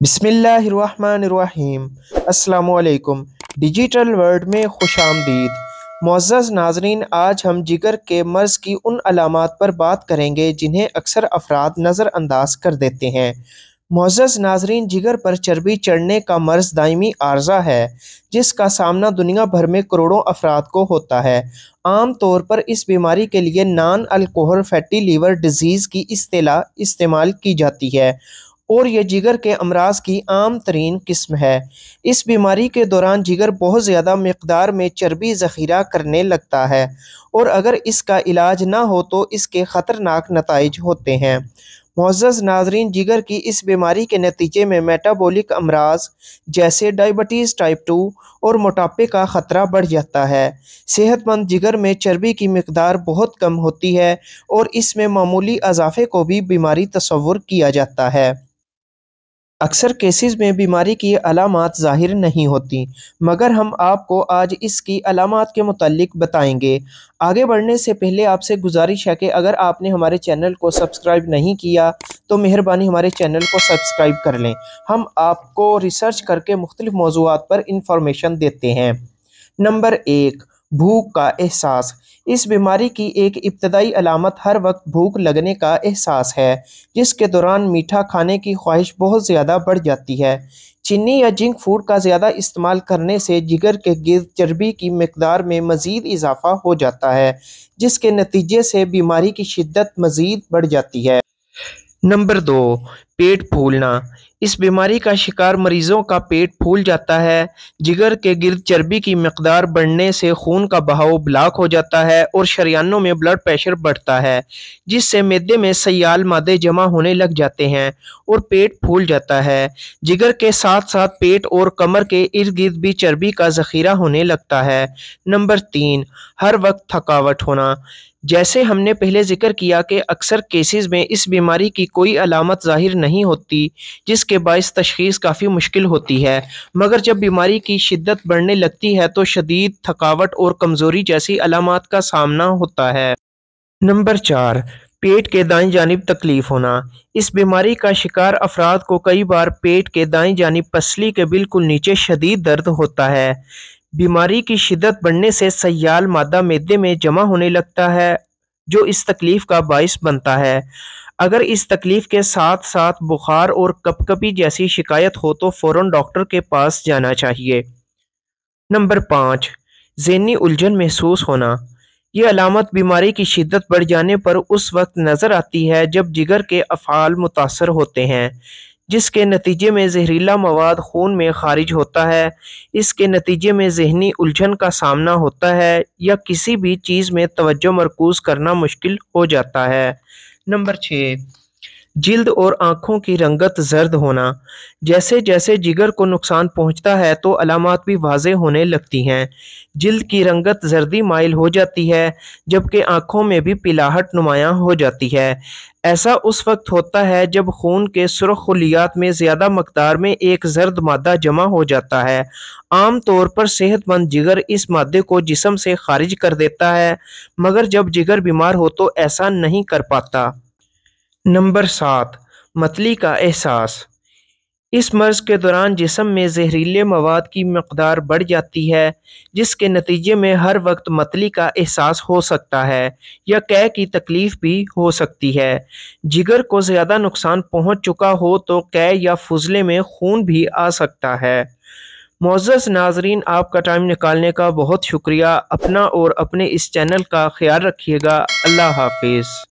बिस्मिल्लाहिर्रहमानिर्रहीम। अस्सलामु अलैकुम। डिजिटल वर्ल्ड में खुश आमदीद। मुअज़्ज़ज़ नाज़रीन, आज हम जिगर के मर्ज़ की उन अलामात पर बात करेंगे जिन्हें अक्सर अफराद नज़रअंदाज कर देते हैं। मुअज़्ज़ज़ नाज़रीन, जिगर पर चर्बी चढ़ने का मर्ज़ दायमी आर्ज़ा है जिसका सामना दुनिया भर में करोड़ों अफराद को होता है। आम तौर पर इस बीमारी के लिए non alcohol fatty liver disease की इस्तिलाह इस्तेमाल की जाती है और ये जिगर के अमराज की आम तरीन किस्म है। इस बीमारी के दौरान जिगर बहुत ज़्यादा मिकदार में चर्बी ज़ख़ीरा करने लगता है और अगर इसका इलाज ना हो तो इसके ख़तरनाक नताइज होते हैं। मुअज़्ज़ज़ नाज़रीन, जिगर की इस बीमारी के नतीजे में मेटाबॉलिक अमराज जैसे डायबिटीज़ टाइप 2 और मोटापे का ख़तरा बढ़ जाता है। सेहतमंद जिगर में चर्बी की मिकदार बहुत कम होती है और इसमें मामूली इजाफे को भी बीमारी तस्वुर किया जाता है। अक्सर केसेस में बीमारी की अलामात ज़ाहिर नहीं होती, मगर हम आपको आज इसकी अलामात के मुतालिक बताएंगे। आगे बढ़ने से पहले आपसे गुजारिश है कि अगर आपने हमारे चैनल को सब्सक्राइब नहीं किया तो मेहरबानी हमारे चैनल को सब्सक्राइब कर लें। हम आपको रिसर्च करके मुख्तलिफ मौज़ूआत पर इंफॉर्मेशन देते हैं। नंबर 1, भूख का एहसास। इस बीमारी की एक इब्तदाई अलामत हर वक्त भूख लगने का एहसास है, जिसके दौरान मीठा खाने की ख्वाहिश बहुत ज़्यादा बढ़ जाती है। चीनी या जंक फूड का ज़्यादा इस्तेमाल करने से जिगर के गिर्द चर्बी की मिकदार में मज़ीद इजाफा हो जाता है, जिसके नतीजे से बीमारी की शिद्दत मज़ीद बढ़ जाती है। नंबर 2, पेट फूलना। इस बीमारी का शिकार मरीजों का पेट फूल जाता है। जिगर के गिर्द चर्बी की मिकदार बढ़ने से खून का बहाव ब्लॉक हो जाता है और शरियानों में ब्लड प्रेशर बढ़ता है, जिससे मैदे में सयाल मादे जमा होने लग जाते हैं और पेट फूल जाता है। जिगर के साथ साथ पेट और कमर के इर्द गिर्द भी चर्बी का ज़ख़ीरा होने लगता है। नंबर 3, हर वक्त थकावट होना। जैसे हमने पहले जिक्र किया कि अक्सर केसेस में इस बीमारी की कोई अलामत ज़ाहिर नहीं होती, जिसके बायस तशख़ीस काफ़ी मुश्किल होती है, मगर जब बीमारी की शिद्दत बढ़ने लगती है तो शदीद थकावट और कमज़ोरी जैसी अलामात का सामना होता है। नंबर 4, पेट के दाईं जानिब तकलीफ होना। इस बीमारी का शिकार अफराद को कई बार पेट के दाईं जानिब पसली के बिल्कुल नीचे शदीद दर्द होता है। बीमारी की शिद्दत बढ़ने से सयाल मादा मैदे में जमा होने लगता है, जो इस तकलीफ का बायस बनता है। अगर इस तकलीफ के साथ साथ बुखार और कपकपी जैसी शिकायत हो तो फ़ौरन डॉक्टर के पास जाना चाहिए। नंबर 5, ज़हनी उलझन महसूस होना। ये अलामत बीमारी की शिद्दत बढ़ जाने पर उस वक्त नज़र आती है जब जिगर के अफ़आल मुतासर होते हैं, जिसके नतीजे में जहरीला मवाद खून में खारिज होता है। इसके नतीजे में ज़हनी उलझन का सामना होता है या किसी भी चीज़ में तवज्जो मरकूज़ करना मुश्किल हो जाता है। नंबर 6, जिल्द और आँखों की रंगत ज़र्द होना। जैसे जैसे जिगर को नुकसान पहुँचता है तो अलामात भी वाज़ेह होने लगती हैं। जिल्द की रंगत जर्दी माइल हो जाती है, जबकि आँखों में भी पिलाहट नुमायाँ हो जाती है। ऐसा उस वक्त होता है जब खून के सुर्ख खलियात में ज़्यादा मकदार में एक जर्द मादा जमा हो जाता है। आम तौर पर सेहतमंद जिगर इस मादे को जिस्म से खारिज कर देता है, मगर जब जिगर बीमार हो तो ऐसा नहीं कर पाता। नंबर 7, मतली का एहसास। इस मर्ज़ के दौरान जिस्म में जहरीले मवाद की मकदार बढ़ जाती है, जिसके नतीजे में हर वक्त मतली का एहसास हो सकता है या कै की तकलीफ़ भी हो सकती है। जिगर को ज़्यादा नुकसान पहुँच चुका हो तो कै या फुजले में खून भी आ सकता है। मुअज़्ज़ज़ नाज़रीन, आपका टाइम निकालने का बहुत शुक्रिया। अपना और अपने इस चैनल का ख्याल रखिएगा। अल्लाह हाफ़िज़।